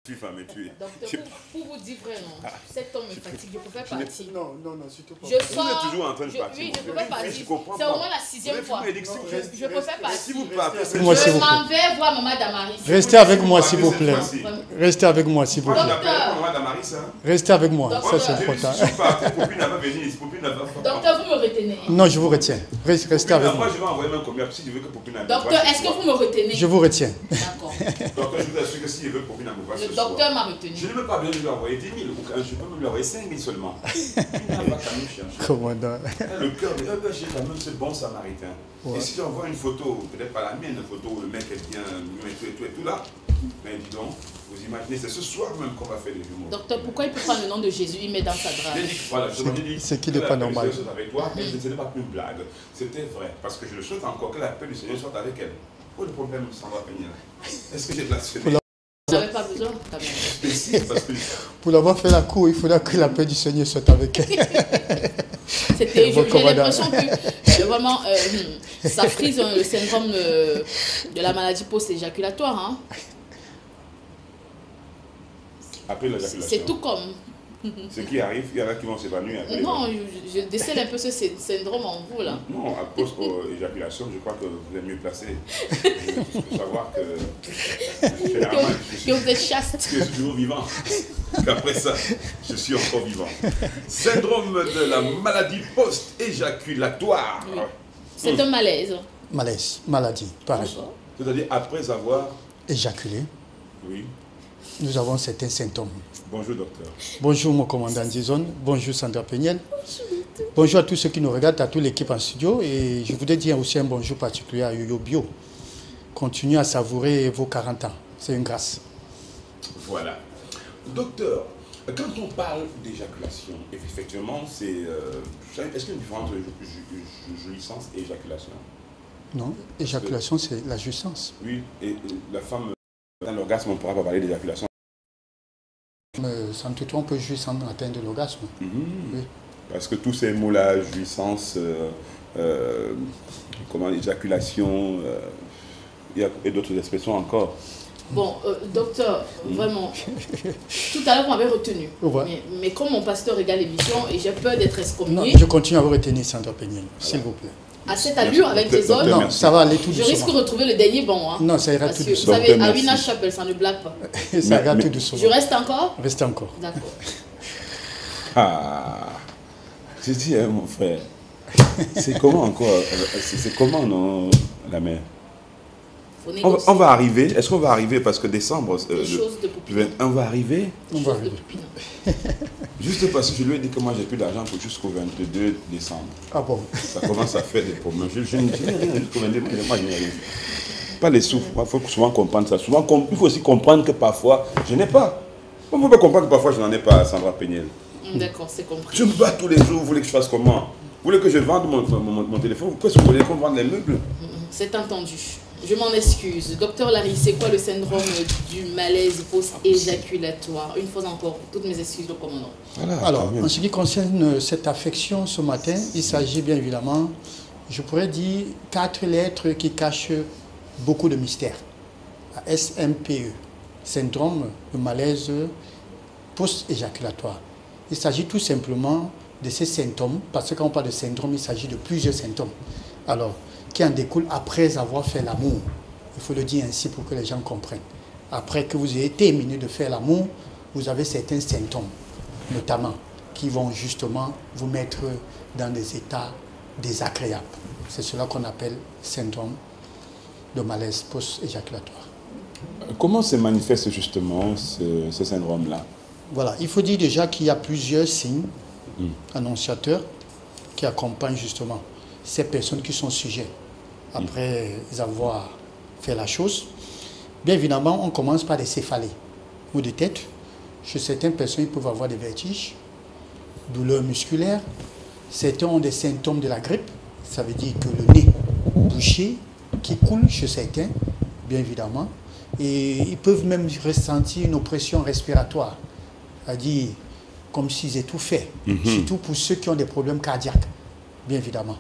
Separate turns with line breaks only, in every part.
Docteur, pour vous dire vrai, non, cet homme me fatigue, je peux faire partir.
Non, surtout pas.
Je sors.
Vous êtes toujours en train de partir.
Oui, je peux faire partir. C'est au moins la 6e fois. Je peux faire partir.
Si vous partez,
Je m'en vais voir Maman Damaris.
Restez avec moi, s'il vous plaît. Restez avec moi, s'il vous plaît. Restez avec moi, ça c'est important.
Docteur, vous me retenez.
Non, je vous retiens. Restez avec moi.
Moi, je vais envoyer même combien si je veux que Popina.
Docteur, est-ce que vous me retenez?
Je vous retiens.
D'accord.
Docteur, je vous assure que si je veux Popina me voir ce
Le
soir.
docteur m'a retenu.
Je ne peux pas bien lui envoyer 10 000. Je peux même lui envoyer 5 000 seulement. Il n'a pas qu'à nous chercher.
Commandant.
Le cœur de j'ai quand même ce bon samaritain. Ouais. Et si j'envoie une photo, peut-être pas la mienne, une photo où le mec est bien, tout là, mais dis donc, vous imaginez, c'est ce soir même qu'on va faire les jumeaux.
Docteur, pourquoi il peut prendre le nom de Jésus, il met dans sa drape?
Voilà,
c'est qu'il n'est pas normal.
Avec toi, ce n'est pas une blague, c'était vrai, parce que je le souhaite encore que la paix du Seigneur soit avec elle. Où le problème s'en va venir? Est-ce que j'ai blasphémé?
Vous n'avez pas besoin?
Pour l'avoir fait la cour, il faudra que la paix du Seigneur soit avec elle.
J'ai l'impression que vraiment ça frise le syndrome de la maladie post-éjaculatoire. Hein.
Après l'éjaculation.
C'est tout comme.
Ce qui arrive, il y en a qui vont s'évanouir.
Non, je décèle un peu ce syndrome en vous là.
Non, à post-éjaculation, je crois que vous êtes mieux placé. Il faut savoir que généralement,
que vous êtes chaste.
Je suis toujours vivant. Qu'après ça, je suis encore vivant. Syndrome de la maladie post-éjaculatoire.
Oui. C'est un malaise.
Malaise, maladie, pareil.
C'est-à-dire après avoir
éjaculé.
Oui.
Nous avons certains symptômes.
Bonjour docteur.
Bonjour mon commandant Dizon. Bonjour Sandra Peniel. Bonjour à tous ceux qui nous regardent, à toute l'équipe en studio. Et je voudrais dire aussi un bonjour particulier à Yoyo Bio. Continuez à savourer vos 40 ans. C'est une grâce.
Voilà. Docteur, quand on parle d'éjaculation, effectivement, c'est... est-ce qu'il y a une différence entre jouissance et éjaculation?
Non, éjaculation, c'est la jouissance.
Oui, et la femme, dans l'orgasme, on ne pourra pas parler d'éjaculation.
Sans tout on peut jouir sans atteindre l'orgasme. Oui.
Parce que tous ces mots-là, jouissance, comment, éjaculation, et d'autres expressions encore.
Bon, docteur, vraiment, tout à l'heure, vous m'avez retenu. Ouais. Mais comme mon pasteur regarde l'émission et j'ai peur d'être excommunié...
Non, je continue à vous retenir, Sandra Peniel, s'il vous plaît.
À cette allure, avec des autres,
non, ça va aller tout doucement.
Je risque de retrouver le dernier bon. Hein,
non, ça ira tout doucement.
Vous savez, à Wina Chapel, ça ne blague pas.
Ça ira tout doucement.
Je reste encore?
Restez encore.
D'accord.
Ah, je dis, hein, mon frère, c'est comment encore, c'est comment, non, la mère? On va arriver, est-ce qu'on va arriver parce que décembre, on va arriver.
On va arriver.
Juste parce que je lui ai dit que moi j'ai plus d'argent pour jusqu'au 22 décembre.
Ah bon? Ça
commence à faire des problèmes. Je n'ai rien jusqu'au 22 décembre, moi je n'ai rien. Pas les sous, il faut souvent comprendre ça. Souvent, il faut aussi comprendre que parfois je n'ai pas. On ne peut pas comprendre que parfois je n'en ai pas, Sandra Peniel.
D'accord, c'est compris.
Je me bats tous les jours, vous voulez que je fasse comment? Vous voulez que je vende mon téléphone? Qu'est-ce que vous voulez qu'on vende les meubles?
C'est entendu. Je m'en excuse. Docteur Larry, c'est quoi le syndrome du malaise post-éjaculatoire? Une fois encore, toutes mes excuses au commandant.
Voilà, alors, en ce qui concerne cette affection ce matin, il s'agit bien évidemment, je pourrais dire, 4 lettres qui cachent beaucoup de mystères. SMPE, syndrome de malaise post-éjaculatoire. Il s'agit tout simplement de ces symptômes, parce que quand on parle de syndrome, il s'agit de plusieurs symptômes. Alors, qui en découle après avoir fait l'amour. Il faut le dire ainsi pour que les gens comprennent. Après que vous ayez terminé de faire l'amour, vous avez certains symptômes, notamment, qui vont justement vous mettre dans des états désagréables. C'est cela qu'on appelle syndrome de malaise post-éjaculatoire.
Comment se manifeste justement ce syndrome-là?
Voilà, il faut dire déjà qu'il y a plusieurs signes annonciateurs qui accompagnent justement ces personnes qui sont sujets après avoir fait la chose. Bien évidemment, on commence par des céphalées ou des têtes. Chez certaines personnes, ils peuvent avoir des vertiges, douleurs musculaires. Certains ont des symptômes de la grippe. Ça veut dire que le nez bouché, qui coule chez certains, bien évidemment. Et ils peuvent même ressentir une oppression respiratoire, c'est-à-dire comme s'ils étouffaient, surtout pour ceux qui ont des problèmes cardiaques, bien évidemment.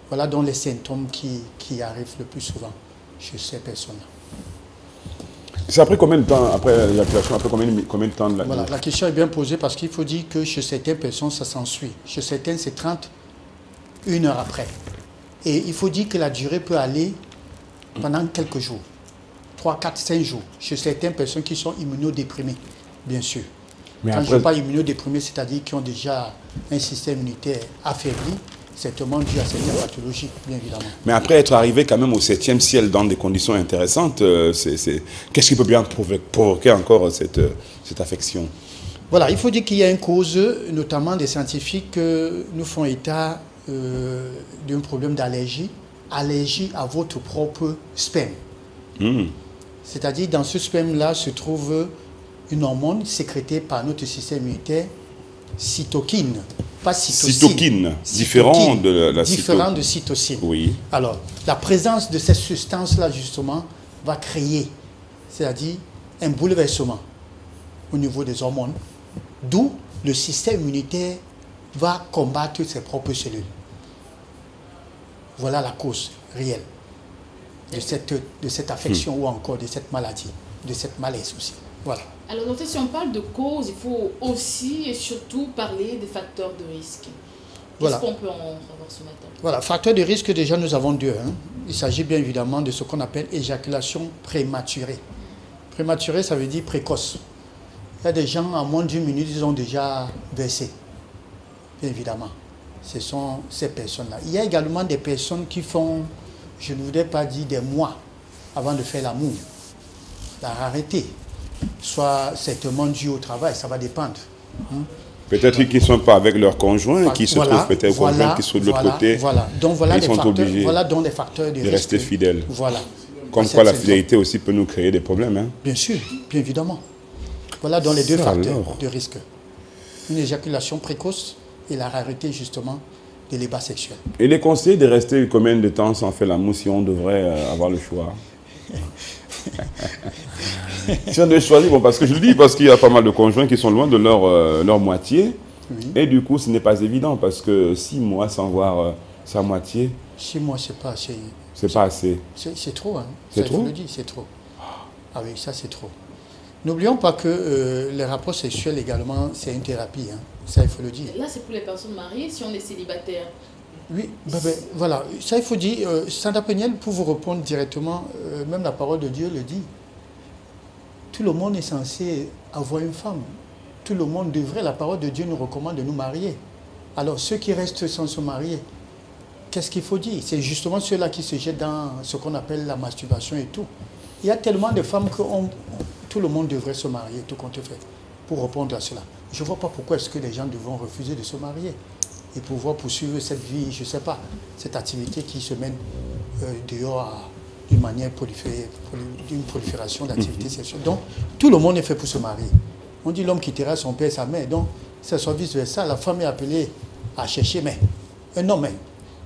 Voilà donc les symptômes qui arrivent le plus souvent chez ces personnes-là.
C'est après combien de temps, après l'éjaculation, après combien de temps de la...
Voilà, la question est bien posée parce qu'il faut dire que chez certaines personnes, ça s'ensuit. Chez certaines, c'est 1 heure après. Et il faut dire que la durée peut aller pendant quelques jours. 3, 4, 5 jours. Chez certaines personnes qui sont immunodéprimées, bien sûr.
Mais
quand
après...
je ne dis pas immunodéprimés, c'est-à-dire qui ont déjà un système immunitaire affaibli, certainement dû à certaines pathologies, bien évidemment.
Mais après être arrivé quand même au 7e ciel dans des conditions intéressantes, qu'est-ce qui peut bien provoquer encore cette affection?
Voilà, il faut dire qu'il y a une cause, notamment des scientifiques nous font état d'un problème d'allergie, allergie à votre propre sperme. C'est-à-dire dans ce sperme-là se trouve une hormone sécrétée par notre système immunitaire, cytokine. Pas cytocine.
Cytokine, différent de la
différent de cytocine.
Oui.
Alors, la présence de cette substance-là, justement, va créer, c'est-à-dire un bouleversement au niveau des hormones, d'où le système immunitaire va combattre ses propres cellules. Voilà la cause réelle de cette affection ou encore de cette maladie, de cette malaise aussi. Voilà.
Alors, docteur, si on parle de cause, il faut aussi et surtout parler des facteurs de risque. Qu'est-ce qu'on peut en savoir ce matin?
Voilà, facteurs de risque, déjà, nous avons 2. Il s'agit bien évidemment de ce qu'on appelle éjaculation prématurée. Prématurée, ça veut dire précoce. Il y a des gens, en moins d'1 minute, ils ont déjà versé. Bien évidemment. Ce sont ces personnes-là. Il y a également des personnes qui font, je ne voudrais pas dire des mois avant de faire l'amour. La rareté. Soit certainement dû au travail, ça va dépendre.
Peut-être qu'ils ne sont pas avec leur conjoint, qui se trouvent peut-être au conjoint qui sont de l'autre côté.
Voilà, donc voilà
ils sont obligés
des facteurs de
rester fidèles.
Voilà.
Comme quoi la fidélité aussi peut nous créer des problèmes. Hein?
Bien sûr, bien évidemment. Voilà donc les 2 facteurs de risque. Une éjaculation précoce et la rareté justement de l'ébat sexuel.
Et les conseils de rester combien de temps sans faire l'amour si on devrait avoir le choix? Si on devait choisir, bon, parce que je le dis, parce qu'il y a pas mal de conjoints qui sont loin de leur moitié. Oui. Et du coup, ce n'est pas évident, parce que 6 mois sans voir sa moitié...
6 mois, c'est pas assez.
C'est pas assez.
C'est trop, hein.
C'est trop?
Je le dis, c'est trop. Ah oui, ça c'est trop. N'oublions pas que les rapports sexuels également, c'est une thérapie, hein. Ça, il faut le dire.
Là, c'est pour les personnes mariées, si on est célibataire.
Oui, voilà, ça il faut dire, Sandra Peniel, pour vous répondre directement, même la parole de Dieu le dit. Tout le monde est censé avoir une femme. Tout le monde devrait, la parole de Dieu nous recommande de nous marier. Alors ceux qui restent sans se marier, qu'est-ce qu'il faut dire? C'est justement ceux-là qui se jettent dans ce qu'on appelle la masturbation et tout. Il y a tellement de femmes que tout le monde devrait se marier, tout compte fait, pour répondre à cela. Je ne vois pas pourquoi est-ce que les gens devront refuser de se marier et pouvoir poursuivre cette vie, je ne sais pas, cette activité qui se mène dehors d'une manière d'une prolifération d'activités sexuelles. Donc, tout le monde est fait pour se marier. On dit l'homme quittera son père et sa mère, donc c'est soit vice-versa. La femme est appelée à chercher, mais un homme,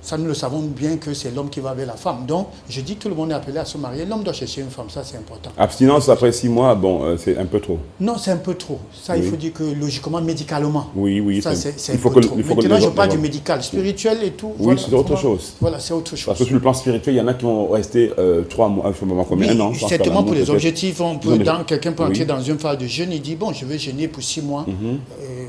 ça nous le savons bien que c'est l'homme qui va avec la femme. Donc, je dis que tout le monde est appelé à se marier. L'homme doit chercher une femme, ça c'est important.
Abstinence après 6 mois, bon, c'est un peu trop.
Non, c'est un peu trop. Ça, oui. Il faut dire que logiquement, médicalement.
Oui,
ça c'est un peu trop. Maintenant, je parle du médical, spirituel et tout.
Oui, voilà, c'est autre chose.
Voilà, c'est autre chose.
Parce que sur le plan spirituel, il y en a qui vont rester 3 mois, combien, un an.
Certainement pour les objectifs. Quelqu'un peut entrer dans une phase de jeûne, il dit, bon, je vais jeûner pour 6 mois.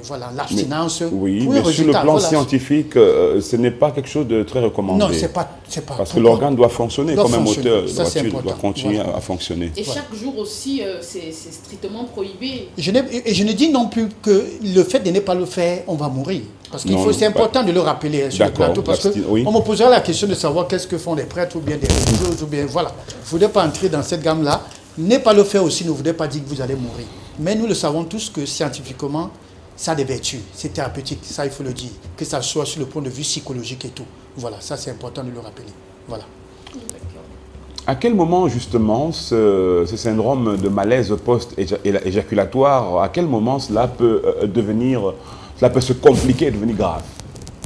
Voilà, l'abstinence.
Oui, mais sur le plan scientifique, ce n'est pas quelque chose de très recommandé.
Non, c'est pas.
Parce que l'organe doit fonctionner comme un moteur de voiture, doit continuer à fonctionner.
Et chaque jour aussi, c'est strictement prohivé.
Et je ne dis non plus que le fait de ne pas le faire, on va mourir. Parce qu'il faut, c'est important de le rappeler sur le plateau. Parce qu'on me posera la question de savoir qu'est-ce que font les prêtres ou bien des religieuses ou bien voilà. Il ne faudrait pas entrer dans cette gamme-là. Ne pas le faire aussi ne voudrait pas dire que vous allez mourir. Mais nous le savons tous que scientifiquement, ça a des vertus, c'est thérapeutique, ça il faut le dire, que ça soit sur le point de vue psychologique et tout. Voilà, ça c'est important de le rappeler. Voilà.
À quel moment justement ce syndrome de malaise post-éjaculatoire, à quel moment cela peut se compliquer et devenir grave?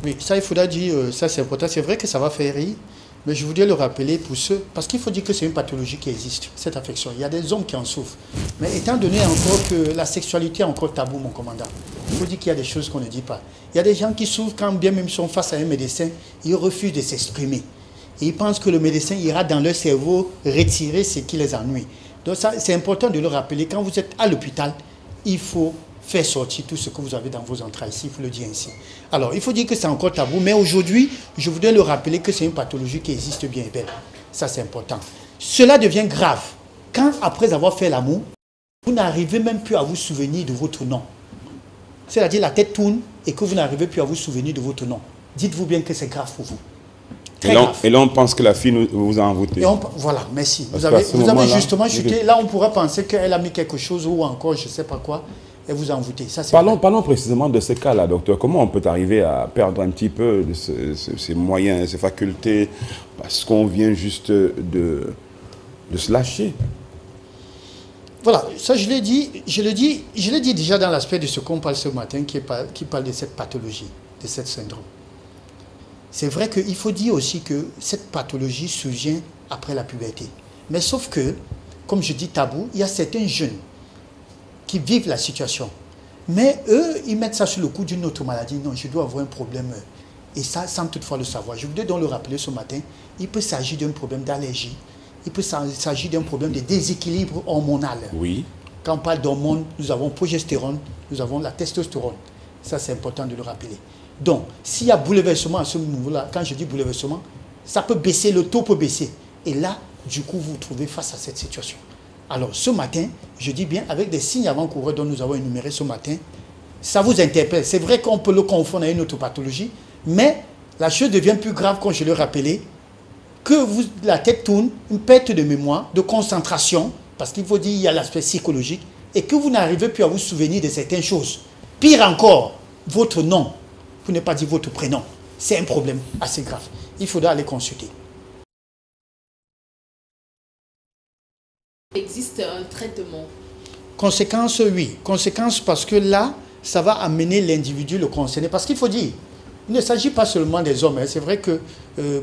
Oui, ça il faudra dire, ça c'est important, c'est vrai que ça va faire rire, mais je voudrais le rappeler pour ceux, parce qu'il faut dire que c'est une pathologie qui existe, cette affection. Il y a des hommes qui en souffrent. Mais étant donné encore que la sexualité est encore tabou, mon commandant, il faut dire qu'il y a des choses qu'on ne dit pas. Il y a des gens qui souffrent quand bien même ils sont face à un médecin, ils refusent de s'exprimer. Et ils pensent que le médecin ira dans leur cerveau retirer ce qui les ennuie. Donc c'est important de le rappeler. Quand vous êtes à l'hôpital, il faut faire sortir tout ce que vous avez dans vos entrailles ici, il faut le dire ainsi. Alors, il faut dire que c'est encore tabou, mais aujourd'hui, je voudrais le rappeler que c'est une pathologie qui existe bien et belle. Ça, c'est important. Cela devient grave quand, après avoir fait l'amour, vous n'arrivez même plus à vous souvenir de votre nom. C'est-à-dire la tête tourne et que vous n'arrivez plus à vous souvenir de votre nom. Dites-vous bien que c'est grave pour vous.
Et là, on pense que la fille vous a envoûté.
Voilà, merci. Vous avez justement chuté. Là, on pourrait penser qu'elle a mis quelque chose ou encore, je ne sais pas quoi, et vous a envoûté.
Parlons précisément de ce cas-là, docteur. Comment on peut arriver à perdre un petit peu de ses moyens, ses facultés, parce qu'on vient juste de se lâcher?
Voilà, ça je l'ai dit déjà dans l'aspect de ce qu'on parle ce matin, qui parle de cette pathologie, de cette syndrome. C'est vrai qu'il faut dire aussi que cette pathologie survient après la puberté. Mais sauf que, comme je dis tabou, il y a certains jeunes qui vivent la situation. Mais eux, ils mettent ça sur le coup d'une autre maladie. Non, je dois avoir un problème. Et ça, sans toutefois le savoir. Je voudrais donc le rappeler ce matin, il peut s'agir d'un problème d'allergie. Il peut s'agir d'un problème de déséquilibre hormonal.
Oui.
Quand on parle d'hormones, nous avons progestérone, nous avons la testostérone. Ça, c'est important de le rappeler. Donc, s'il y a bouleversement à ce niveau-là, quand je dis bouleversement, ça peut baisser, le taux peut baisser. Et là, du coup, vous vous trouvez face à cette situation. Alors, ce matin, je dis bien, avec des signes avant-coureurs dont nous avons énuméré ce matin, ça vous interpelle. C'est vrai qu'on peut le confondre à une autre pathologie, mais la chose devient plus grave, comme je le rappelais, que la tête tourne, une perte de mémoire, de concentration, parce qu'il faut dire qu'il y a l'aspect psychologique, et que vous n'arrivez plus à vous souvenir de certaines choses. Pire encore, votre nom, pour ne pas dire votre prénom, c'est un problème assez grave. Il faudra aller consulter.
Il existe un traitement?
Conséquence, oui. Conséquence parce que là, ça va amener l'individu le concerné. Parce qu'il faut dire, il ne s'agit pas seulement des hommes. Hein. C'est vrai que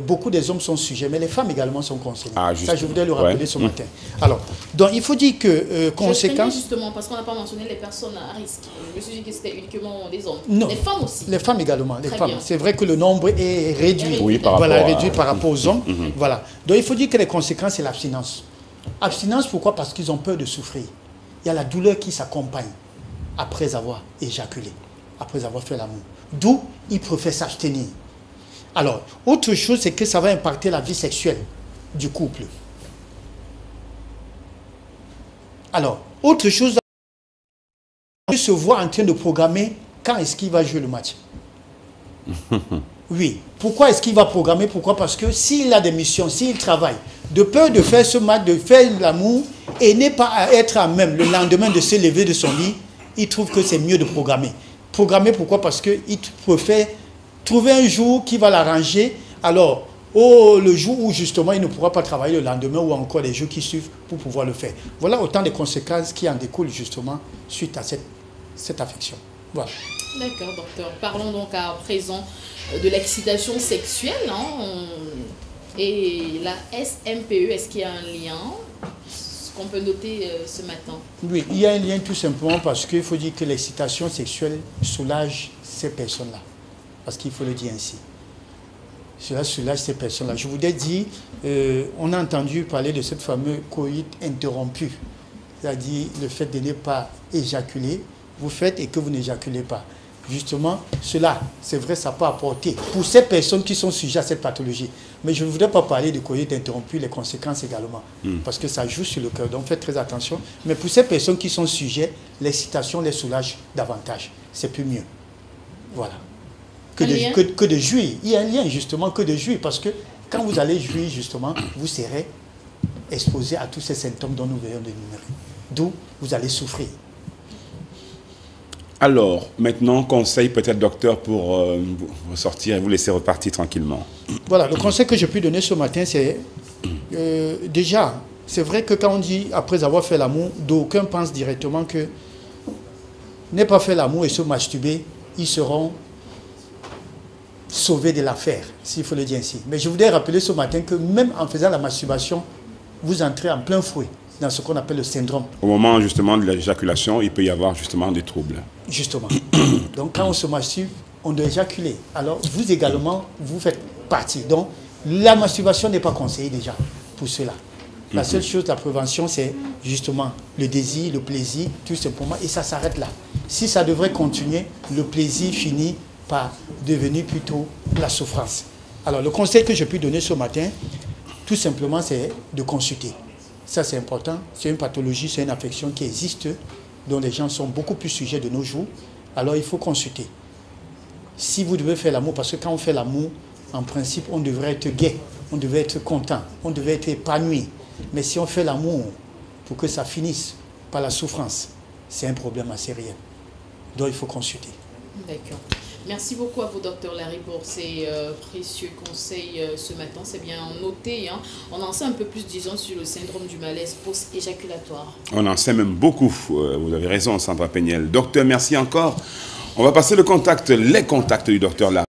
beaucoup des hommes sont sujets, mais les femmes également sont concernées. Ah, ça, je voudrais le rappeler ce matin. Alors, donc, il faut dire que conséquence...
justement, parce qu'on n'a pas mentionné les personnes à risque. Je me suis dit que c'était uniquement des hommes.
Non.
Les femmes aussi.
Les femmes également. Les femmes. C'est vrai que le nombre est réduit.
Oui, par
rapport aux hommes. Voilà. Donc, il faut dire que les conséquences, c'est l'abstinence. Abstinence, pourquoi? Parce qu'ils ont peur de souffrir. Il y a la douleur qui s'accompagne après avoir éjaculé, après avoir fait l'amour. D'où ils préfèrent s'abstenir. Alors, autre chose, c'est que ça va impacter la vie sexuelle du couple. Alors, autre chose, il se voit en train de programmer quand est-ce qu'il va jouer le match. Oui. Pourquoi est-ce qu'il va programmer? Pourquoi? Parce que s'il a des missions, s'il travaille, de peur de faire ce match, de faire l'amour, et n'est pas à être à même le lendemain de se lever de son lit, il trouve que c'est mieux de programmer. Programmer, pourquoi? Parce qu'il préfère trouver un jour qui va l'arranger. Alors, le jour où justement il ne pourra pas travailler le lendemain ou encore les jours qui suivent pour pouvoir le faire. Voilà autant de conséquences qui en découlent justement suite à cette affection. Voilà.
D'accord, docteur. Parlons donc à présent de l'excitation sexuelle et la SMPE. Est-ce qu'il y a un lien qu'on peut noter ce matin?
Oui, il y a un lien tout simplement parce qu'il faut dire que l'excitation sexuelle soulage ces personnes-là. Parce qu'il faut le dire ainsi. Cela soulage ces personnes-là. Je voudrais dire, on a entendu parler de cette fameuse coït interrompu. C'est-à-dire le fait de ne pas éjaculer, vous faites et que vous n'éjaculez pas. Justement, cela, c'est vrai, ça peut apporter pour ces personnes qui sont sujets à cette pathologie. Mais je ne voudrais pas parler de coït interrompu, les conséquences également, parce que ça joue sur le cœur. Donc faites très attention. Mais pour ces personnes qui sont sujets, l'excitation les soulage davantage. C'est plus mieux. Voilà. Que de jouir. Il y a un lien justement que de jouir, parce que quand vous allez jouir, justement, vous serez exposé à tous ces symptômes dont nous venons d'énumérer. D'où vous allez souffrir.
Alors, maintenant, conseil peut-être, docteur, pour vous sortir et vous laisser repartir tranquillement.
Voilà, le conseil que je peux donner ce matin, c'est déjà, c'est vrai que quand on dit après avoir fait l'amour, d'aucuns pensent directement que n'est pas fait l'amour et se masturber, ils seront sauvés de l'affaire, s'il faut le dire ainsi. Mais je voudrais rappeler ce matin que même en faisant la masturbation, vous entrez en plein fouet dans ce qu'on appelle le syndrome. Au
moment justement de l'éjaculation, il peut y avoir justement des troubles.
Justement. Donc quand on se masturbe, on doit éjaculer. Alors vous également, vous faites partie. Donc la masturbation n'est pas conseillée déjà pour cela. La seule chose, la prévention, c'est justement le désir, le plaisir, tout simplement, et ça s'arrête là. Si ça devrait continuer, le plaisir finit par devenir plutôt la souffrance. Alors, le conseil que je peux donner ce matin, tout simplement, c'est de consulter. Ça, c'est important. C'est une pathologie, c'est une affection qui existe, dont les gens sont beaucoup plus sujets de nos jours. Alors, il faut consulter. Si vous devez faire l'amour, parce que quand on fait l'amour, en principe, on devrait être gai, on devrait être content, on devrait être épanoui. Mais si on fait l'amour pour que ça finisse par la souffrance, c'est un problème assez réel. Donc, il faut consulter.
D'accord. Merci beaucoup à vous, Dr Larry, pour ces précieux conseils ce matin. C'est bien noté. Hein. On en sait un peu plus, disons, sur le syndrome du malaise post-éjaculatoire.
On en sait même beaucoup. Vous avez raison, Sandra Peignel. Docteur, merci encore. On va passer les contacts du docteur Larry.